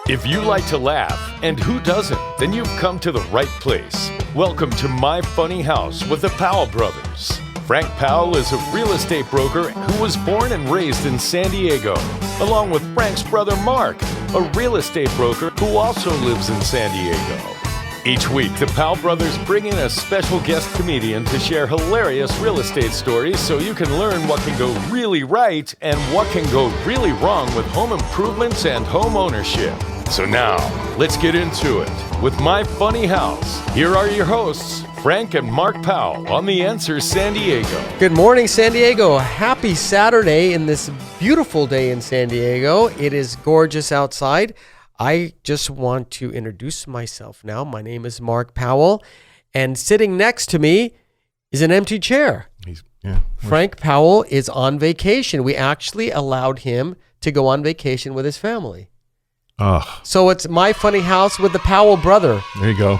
If you like to laugh, and who doesn't, then you've come to the right place. Welcome to My Funny House with the Powell brothers. Frank Powell is a real estate broker who was born and raised in San Diego, along with Frank's brother Mark, a real estate broker who also lives in San Diego. Each week, the Powell brothers bring in a special guest comedian to share hilarious real estate stories so you can learn what can go really right and what can go really wrong with home improvements and home ownership. So now, let's get into it. With My Funny House, here are your hosts, Frank and Mark Powell on The Answer San Diego. Good morning, San Diego. Happy Saturday in this beautiful day in San Diego. It is gorgeous outside. I just want to introduce myself now. My name is Mark Powell, and sitting next to me is an empty chair. Frank Powell is on vacation. We actually allowed him to go on vacation with his family. So it's My Funny House with the Powell brother. There you go.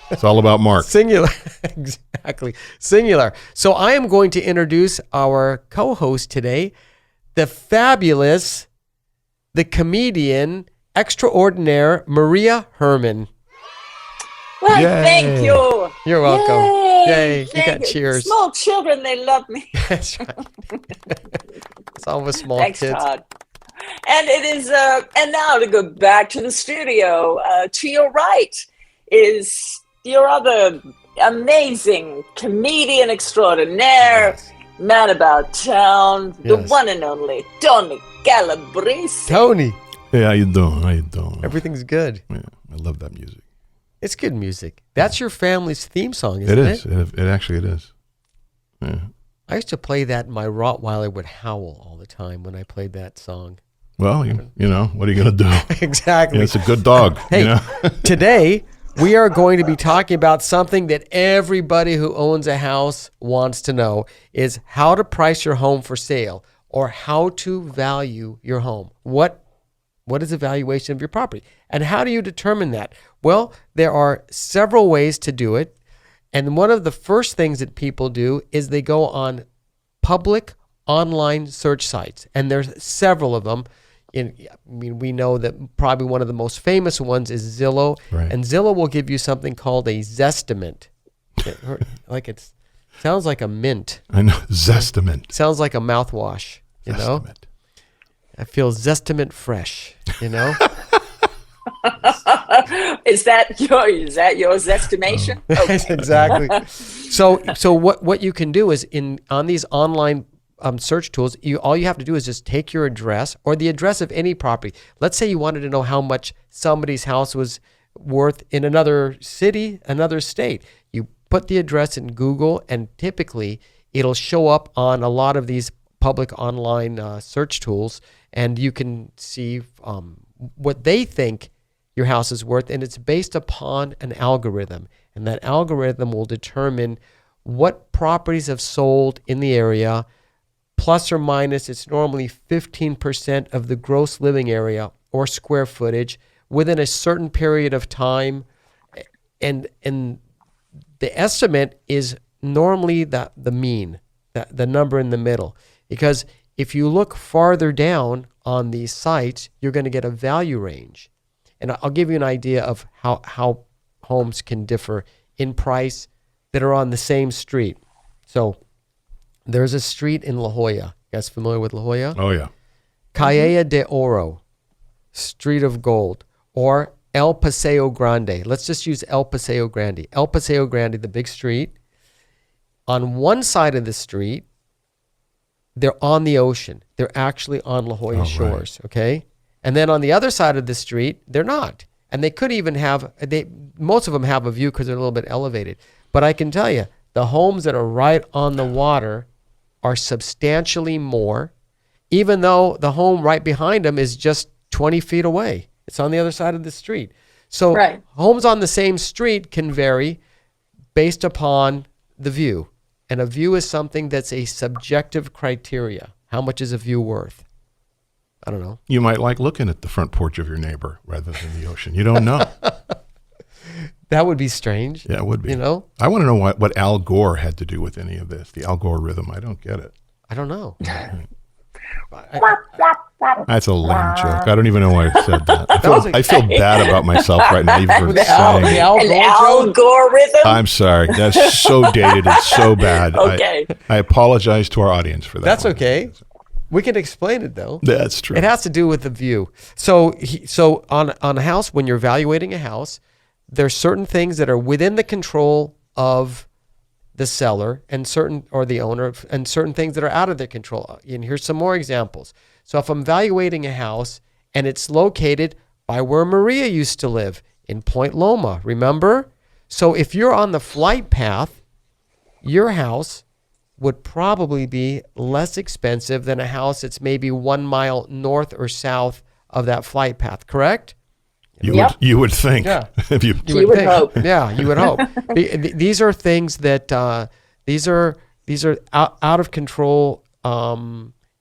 It's all about Mark. Singular. Exactly. Singular. So I am going to introduce our co-host today, the fabulous, the comedian extraordinaire, Maria Herman. Well, thank you. You're welcome. Yay. You got you. cheers. Small children, they love me. That's right. It's always small Thanks, kids. Todd. And it is, and now to go back to the studio, to your right is your other amazing comedian extraordinaire, man about town, the one and only Tony Calabrese. Tony. Hey, how you doing? Everything's good. Yeah, I love that music. It's good music. That's your family's theme song, isn't it? It actually is. Yeah. I used to play that, and my Rottweiler would howl all the time when I played that song. Well, you know, what are you going to do? Exactly. Yeah, it's a good dog. Hey, today we are going to be talking about something that everybody who owns a house wants to know, is how to price your home for sale, or how to value your home. What is the valuation of your property? And how do you determine that? Well, there are several ways to do it. And one of the first things that people do is they go on public online search sites. And there's several of them. We know that probably one of the most famous ones is Zillow. Right. And Zillow will give you something called a Zestimate. It sounds like a mint. I know, Zestimate. Sounds like a mouthwash, you know? I feel Zestimate fresh, you know? Is that your Zestimation? Okay. Exactly. So what you can do is on these online search tools, all you have to do is just take your address or the address of any property. Let's say you wanted to know how much somebody's house was worth in another city, another state. You put the address in Google, and typically it'll show up on a lot of these public online search tools, and you can see what they think your house is worth, and it's based upon an algorithm, and that algorithm will determine what properties have sold in the area, plus or minus. It's normally 15% of the gross living area or square footage within a certain period of time, and the estimate is normally the mean, the number in the middle, because if you look farther down on these sites, you're going to get a value range. And I'll give you an idea of how homes can differ in price that are on the same street. So there's a street in La Jolla. You guys familiar with La Jolla? Oh, yeah. Calle de Oro, Street of Gold, or El Paseo Grande. Let's just use El Paseo Grande. El Paseo Grande, the big street. On one side of the street, they're on the ocean. They're actually on La Jolla shores, okay? And then on the other side of the street, they're not. And they could even most of them have a view because they're a little bit elevated. But I can tell you, the homes that are right on the water are substantially more, even though the home right behind them is just 20 feet away. It's on the other side of the street. So homes on the same street can vary based upon the view. And a view is something that's a subjective criteria. How much is a view worth? I don't know. You might like looking at the front porch of your neighbor rather than the ocean. You don't know. That would be strange. Yeah, it would be. You know? I want to know what Al Gore had to do with any of this, the Al Gore rhythm. I don't get it. I don't know. That's a lame joke. I don't even know why I said that. was a- I feel bad about myself right now, even for The saying. Al An Gore joke? algorithm. I'm sorry. That's so dated and so bad. Okay. I apologize to our audience for that. That's one. okay. We can explain it though. That's true. It has to do with the view. So on a house, when you're evaluating a house, there's certain things that are within the control of the seller and the owner, and certain things that are out of their control. And here's some more examples. So if I'm evaluating a house and it's located by where Maria used to live in Point Loma, remember? So if you're on the flight path, your house would probably be less expensive than a house that's maybe 1 mile north or south of that flight path, correct? You would think. Yeah. If you You would hope. Yeah, you would hope. These are things that these are out of control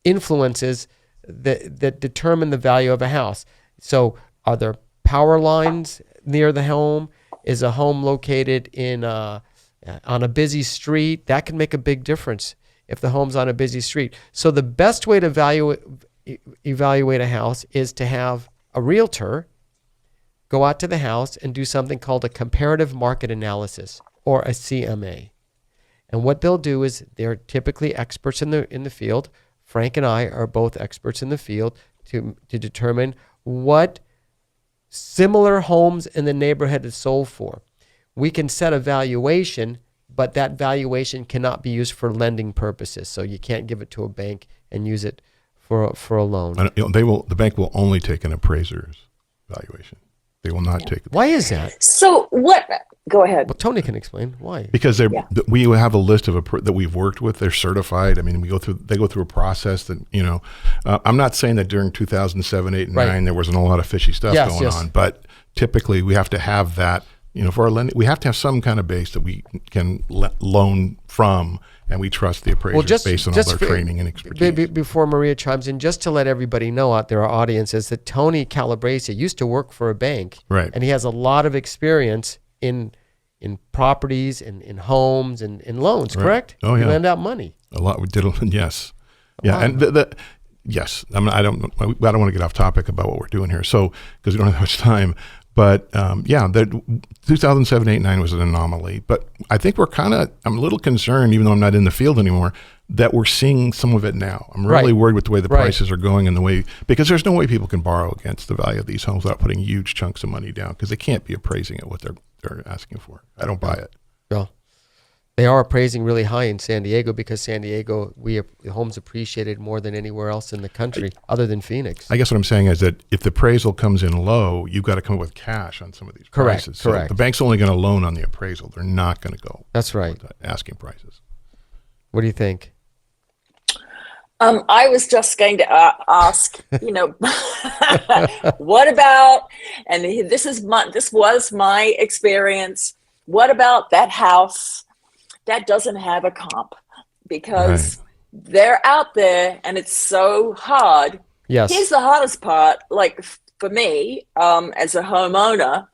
influences that determine the value of a house. So, are there power lines near the home? Is a home located on a busy street? That can make a big difference if the home's on a busy street. So, the best way to evaluate a house is to have a realtor go out to the house and do something called a comparative market analysis, or a CMA. And what they'll do is, they're typically experts in the field. Frank and I are both experts in the field to determine what similar homes in the neighborhood is sold for. We can set a valuation, but that valuation cannot be used for lending purposes. So you can't give it to a bank and use it for a loan. the bank will only take an appraiser's valuation. They will not take it. Why is that? So what? Go ahead. Well, Tony can explain why. Because we have a list of that we've worked with. They're certified. I mean, they go through a process that, I'm not saying that during 2007, 8, and Right. 9 there wasn't a lot of fishy stuff going on, but typically we have to have that. For our lending, we have to have some kind of base that we can loan from, and we trust the appraisers based on all their training and expertise. Before Maria chimes in, just to let everybody know out there, our audience, is that Tony Calabrese used to work for a bank, Right. And he has a lot of experience in properties, in homes, and in loans. Right. Correct? Oh, yeah. You lend out money. A lot we did. Yes. Yeah. And yes, I don't want to get off topic about what we're doing here. So, because we don't have much time, but the 2007, 8, 9 was an anomaly. But I think I'm a little concerned, even though I'm not in the field anymore, that we're seeing some of it now. I'm really worried with the way the prices are going and because there's no way people can borrow against the value of these homes without putting huge chunks of money down, because they can't be appraising at what they're asking for. I don't buy it. Well, they are appraising really high in San Diego, because San Diego, the homes appreciated more than anywhere else in the country, other than Phoenix. I guess what I'm saying is that if the appraisal comes in low, you've got to come up with cash on some of these prices. Correct. So the bank's only going to loan on the appraisal. They're not going to go. That's right. With the asking prices. What do you think? I was just going to ask, what about, and this was my experience. What about that house that doesn't have a comp? Because they're out there and it's so hard. Yes. Here's the hardest part, like for me, as a homeowner,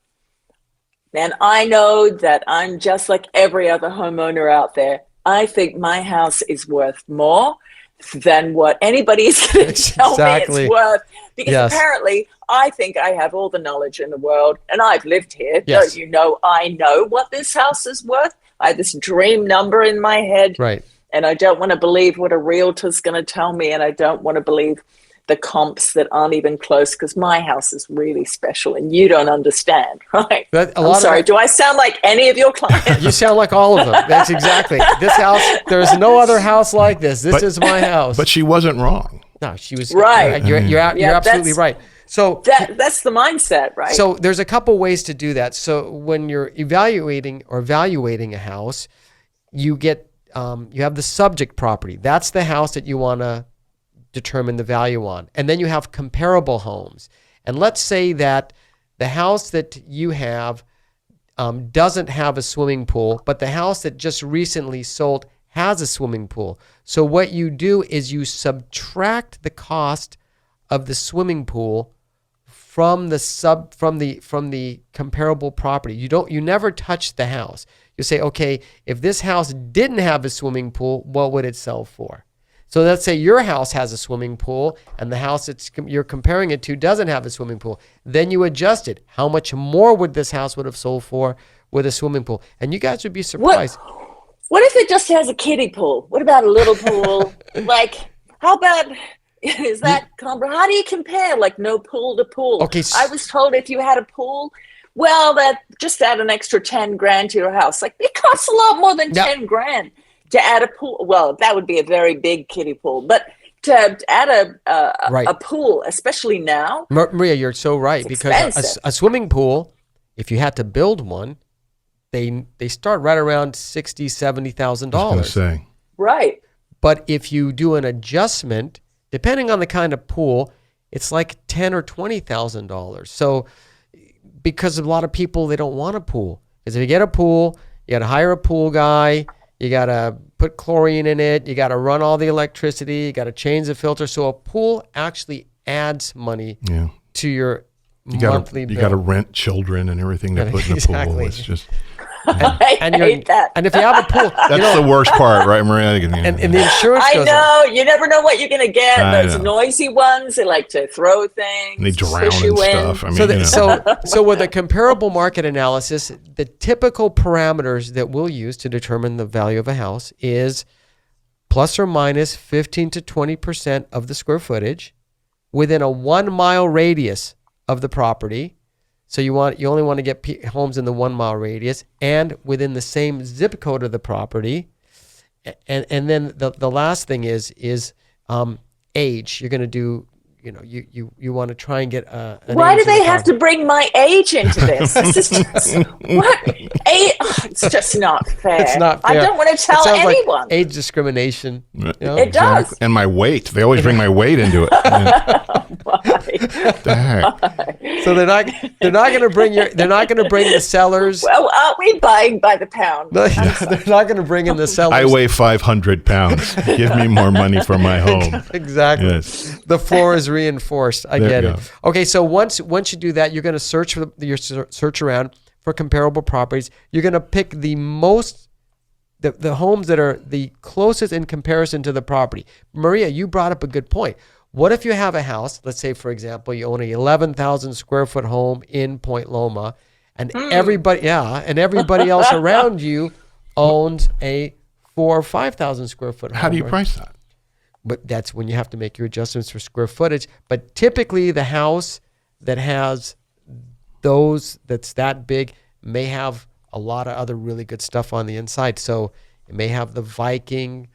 and I know that I'm just like every other homeowner out there. I think my house is worth more than what anybody is going to tell me it's worth. Because apparently I think I have all the knowledge in the world, and I've lived here. Yes. Don't you know, I know what this house is worth. I have this dream number in my head. Right. And I don't want to believe what a realtor's going to tell me, and I don't want to believe the comps that aren't even close, because my house is really special and you don't understand, right? I'm sorry, do I sound like any of your clients? You sound like all of them. That's exactly. This house, there's no other house like this. This is my house. But she wasn't wrong. No, she was right. You're absolutely right. So that's the mindset, right? So there's a couple ways to do that. So when you're evaluating a house, you get you have the subject property. That's the house that you want to determine the value on. And then you have comparable homes. And let's say that the house that you have doesn't have a swimming pool, but the house that just recently sold has a swimming pool. So what you do is you subtract the cost of the swimming pool from the comparable property. You never touch the house. You say, okay, if this house didn't have a swimming pool, what would it sell for? So let's say your house has a swimming pool and the house you're comparing it to doesn't have a swimming pool. Then you adjust it. How much more would this house would have sold for with a swimming pool? And you guys would be surprised. What if it just has a kiddie pool? What about a little pool? Like, how about, is that, how do you compare, like, no pool to pool? Okay. I was told if you had a pool, well, that just add an extra 10 grand to your house. Like, it costs a lot more than 10 grand to add a pool. Well, that would be a very big kiddie pool. But to add a pool, especially now. Maria, you're so right. Because a swimming pool, if you had to build one, they start right around $60,000, $70,000. I was going to say. Right. But if you do an adjustment, depending on the kind of pool, it's like $10,000 or $20,000. So because a lot of people, they don't want a pool. Because if you get a pool, you got to hire a pool guy. You got to put chlorine in it. You got to run all the electricity. You got to change the filter. So a pool actually adds money to your monthly bill. You got to rent children and everything to put in the pool. It's just... I hate that. And if you have a pool... That's the worst part, right, Maria? And the insurance goes up. You never know what you're going to get. Those noisy ones, they like to throw things. And they drown and stuff. I mean, so with a comparable market analysis, the typical parameters that we'll use to determine the value of a house is plus or minus 15 to 20% of the square footage within a 1 mile radius of the property. So you only want to get homes in the 1 mile radius and within the same zip code of the property. And then the last thing is age. You're going to do, you want to try and get an Why age do they have to bring my age into this? This is just, what? It's just not fair. It's not fair. I don't want to tell anyone. Like age discrimination. It does. And my weight. They always bring my weight into it. The heck? So they're not going to bring the sellers. Well, aren't we buying by the pound? They're not going to bring in the sellers. I weigh 500 pounds. Give me more money for my home. Exactly. Yes. The floor is reinforced. I get it. Okay, so once you do that, you're going to search around for comparable properties. You're going to pick the homes that are the closest in comparison to the property. Maria, you brought up a good point. What if you have a house, let's say, for example, you own an 11,000 square foot home in Point Loma, and everybody else around you owns a 4,000 or 5,000 square foot home. How do you price that? But that's when you have to make your adjustments for square footage. But typically the house that has that's that big may have a lot of other really good stuff on the inside. So it may have the Viking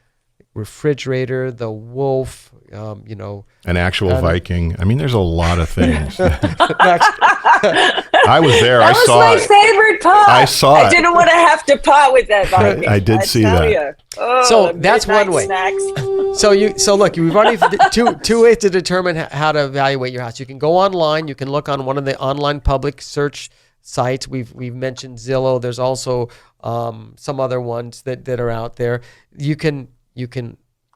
refrigerator, the Wolf, an actual Viking. I mean, there's a lot of things. I was there. I saw it. That was my favorite part. I saw it. I didn't want to have to part with that Viking. I did see that. So that's one way. So look, we've already two ways to determine how to evaluate your house. You can go online. You can look on one of the online public search sites. We've mentioned Zillow. There's also some other ones that are out there. You can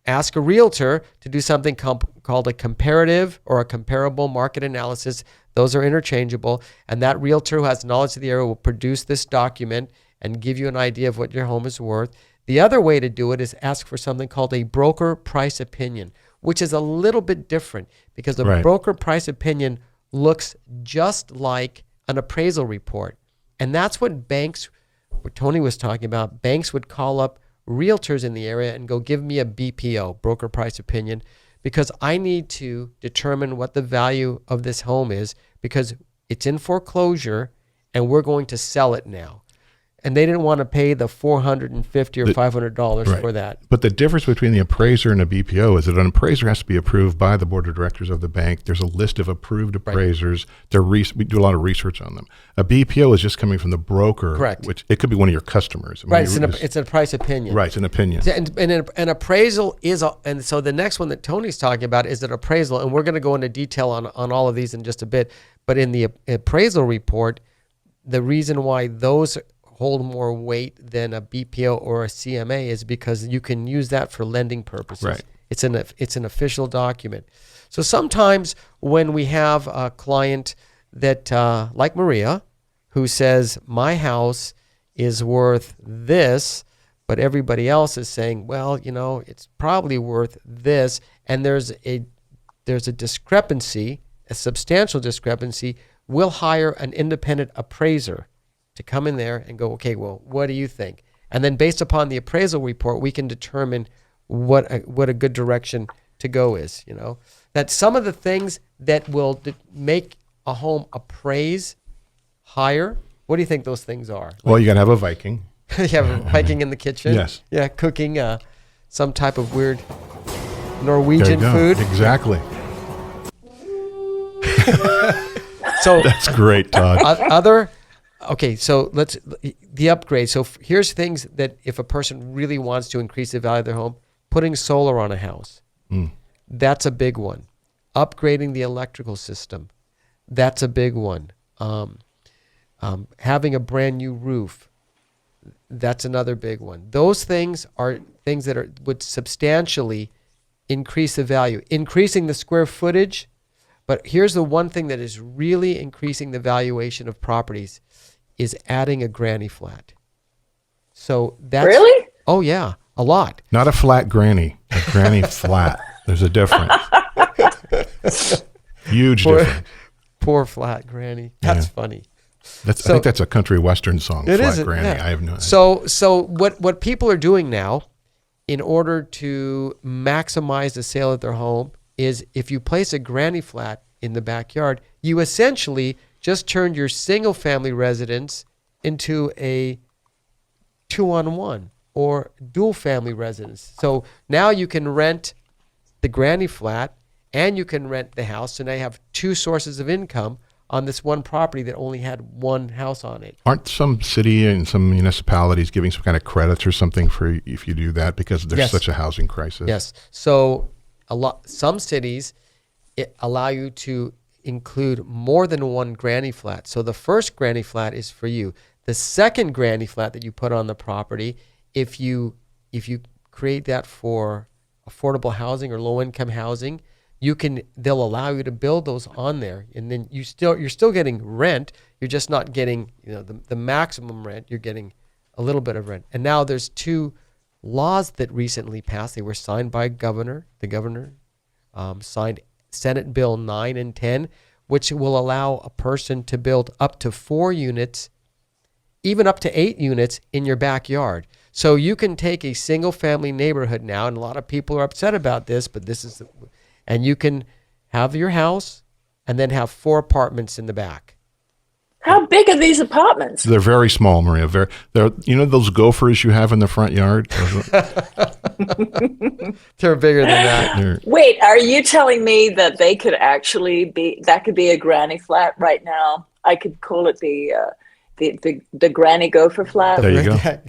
ask a realtor to do something called a comparative or a comparable market analysis. Those are interchangeable. And that realtor who has knowledge of the area will produce this document and give you an idea of what your home is worth. The other way to do it is ask for something called a broker price opinion, which is a little bit different because a broker price opinion looks just like an appraisal report. And that's what Tony was talking about, banks would call up realtors in the area and go, give me a BPO, broker price opinion, because I need to determine what the value of this home is because it's in foreclosure and we're going to sell it now. And they didn't want to pay the $450 or $500 for that. But the difference between the appraiser and a BPO is that an appraiser has to be approved by the board of directors of the bank. There's a list of approved appraisers. We do a lot of research on them. A BPO is just coming from the broker. Correct. Which it could be one of your customers. Right. It's a price opinion. Right. It's an opinion. And an appraisal is, and so the next one that Tony's talking about is an appraisal. And we're going to go into detail on all of these in just a bit. But in the appraisal report, the reason why those hold more weight than a BPO or a CMA is because you can use that for lending purposes. Right. It's an official document. So sometimes when we have a client that, like Maria, who says, my house is worth this, but everybody else is saying, well, it's probably worth this, and there's a discrepancy, a substantial discrepancy. We'll hire an independent appraiser to come in there and go, okay, well, what do you think? And then based upon the appraisal report, we can determine what a good direction to go is. That some of the things that will make a home appraise higher. What do you think those things are? Well, you got to have a Viking. You have a Viking in the kitchen. Yes. Yeah, cooking some type of weird There Norwegian you go. food. Exactly. So That's great, Todd. So the upgrade. So here's things that if a person really wants to increase the value of their home, putting solar on a house. That's a big one. Upgrading the electrical system. That's a big one. Having a brand new roof. That's another big one. Those things are things that would substantially increase the value, increasing the square footage. But here's the one thing that is really increasing the valuation of properties is adding a granny flat. So that's Really? Oh yeah, a lot. Not a flat granny, a granny flat. There's a difference. Huge difference. Poor flat granny. That's funny. I think that's a country western song. It Flat is. Granny. Yeah. I have no idea. So what people are doing now, in order to maximize the sale of their home, is if you place a granny flat in the backyard, you essentially just turned your single family residence into a 2-on-1 or dual family residence. So now you can rent the granny flat and you can rent the house. So now you have two sources of income on this one property that only had one house on it. Aren't some city and some municipalities giving some kind of credits or something for if you do that because there's Yes. such a housing crisis? Yes. So some cities allow you to include more than one granny flat. So the first granny flat is for you. The second granny flat that you put on the property, if you create that for affordable housing or low income housing, they'll allow you to build those on there, and then you're still getting rent. You're just not getting the maximum rent. You're getting a little bit of rent. And now there's two laws that recently passed. They were signed by governor. The governor signed Senate Bill 9 and 10, which will allow a person to build up to 4 units, even up to 8 units in your backyard. So you can take a single family neighborhood now, and a lot of people are upset about this, but and you can have your house and then have 4 apartments in the back. How big are these apartments? They're very small, Maria. They're those gophers you have in the front yard? They're bigger than that. Wait, are you telling me that they could actually that could be a granny flat right now? I could call it the granny gopher flat. There you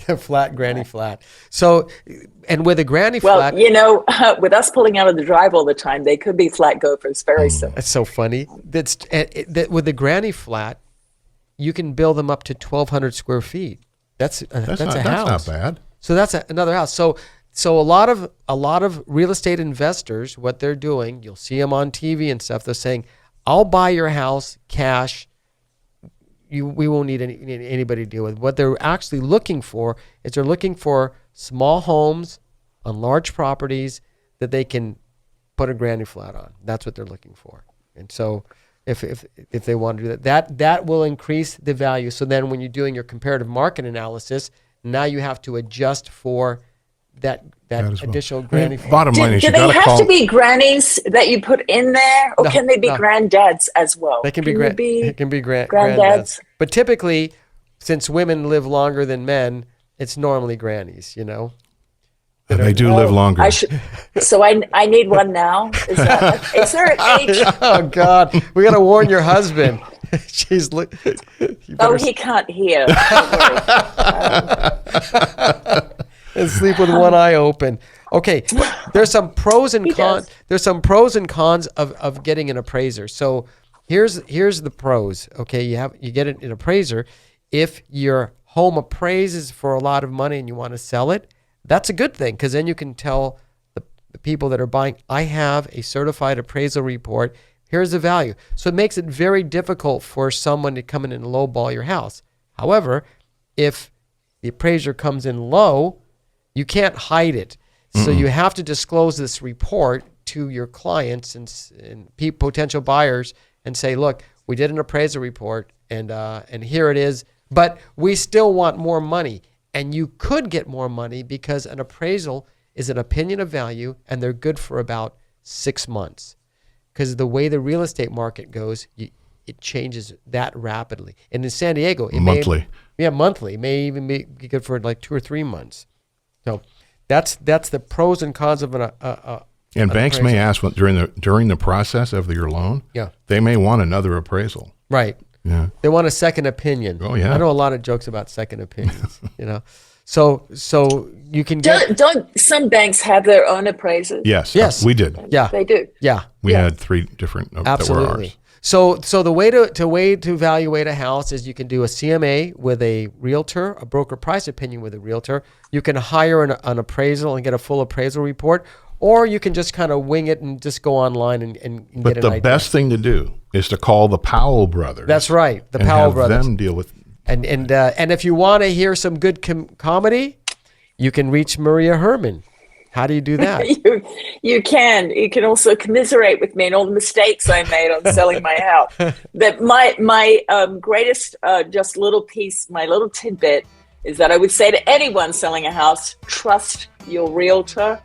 go. Flat granny flat. So, and with a granny Well, flat, with us pulling out of the drive all the time, they could be flat gophers very soon. that's so funny. With the granny flat, you can build them up to 1,200 square feet. That's a house. That's not bad. So that's another house. So a lot of real estate investors, what they're doing, you'll see them on TV and stuff. They're saying, "I'll buy your house cash. We won't need anybody to deal with." What they're actually looking for is they're looking for small homes on large properties that they can put a granny flat on. That's what they're looking for. And so if they want to do that will increase the value. So then when you're doing your comparative market analysis, now you have to adjust for that additional granny flat. Bottom line is Do you they got to have call. to be grannies that you put in there, or No, can they be no. granddads as well? They can be grandads. granddads. But typically, since women live longer than men, it's normally grannies, And they do live longer. So I need one now. Is there an age? Oh God, we got to warn your husband. He can't hear. And sleep with one eye open. Okay, there's some pros and He cons. does. There's some pros and cons of getting an appraiser. So here's the pros. Okay, you get an appraiser. If your home appraises for a lot of money and you want to sell it, that's a good thing, because then you can tell the people that are buying, I have a certified appraisal report. Here's the value. So it makes it very difficult for someone to come in and lowball your house. However, if the appraiser comes in low, You can't hide it. So you have to disclose this report to your clients and potential buyers and say, look, we did an appraisal report and here it is, but we still want more money. And you could get more money because an appraisal is an opinion of value and they're good for about 6 months. Because the way the real estate market goes, it changes that rapidly. And in San Diego, it monthly. Monthly. It may even be good for like 2 or 3 months. So that's the pros and cons of and banks appraisal. may ask during the process of your loan. Yeah. They may want another appraisal. Right. Yeah. They want a second opinion. Oh yeah. I know a lot of jokes about second opinions. So you can get. Don't some banks have their own appraisers? Yes. We did. Yeah. They do. Yeah. We had 3 different that were Absolutely. ours. So the way to evaluate a house is you can do a CMA with a realtor, a broker price opinion with a realtor. You can hire an appraisal and get a full appraisal report, or you can just kind of wing it and just go online and get an idea. But the best thing to do is to call the Powell brothers. That's right, the and Powell have brothers. them deal with. And if you want to hear some good comedy, you can reach Maria Herman. How do you do that? You can also commiserate with me and all the mistakes I made on selling my house. That my greatest just little piece, my little tidbit is that I would say to anyone selling a house, trust your realtor.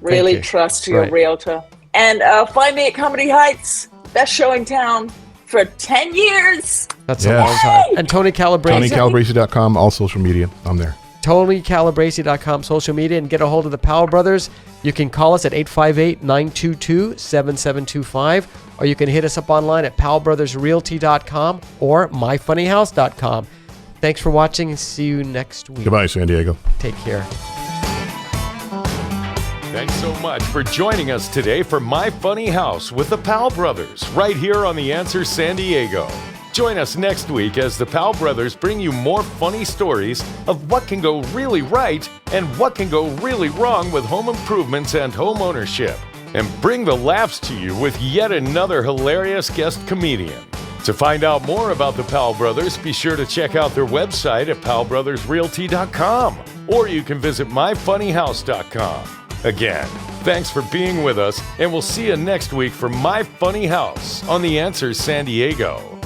Really trust your realtor. And find me at Comedy Heights, best show in town for 10 years. That's a long time. And Tony Calabrese. TonyCalabrese.com, all social media. I'm there. TonyCalabrese.com, social media, and get a hold of the Powell brothers. You can call us at 858-922-7725, or you can hit us up online at powellbrothersrealty.com or myfunnyhouse.com. Thanks for watching and see you next week. Goodbye, San Diego. Take care. Thanks so much for joining us today for My Funny House with the Powell brothers, right here on The Answer San Diego. Join us next week as the Powell brothers bring you more funny stories of what can go really right and what can go really wrong with home improvements and home ownership, and bring the laughs to you with yet another hilarious guest comedian. To find out more about the Powell brothers, be sure to check out their website at powellbrothersrealty.com, or you can visit myfunnyhouse.com. Again, thanks for being with us, and we'll see you next week for My Funny House on The Answer San Diego.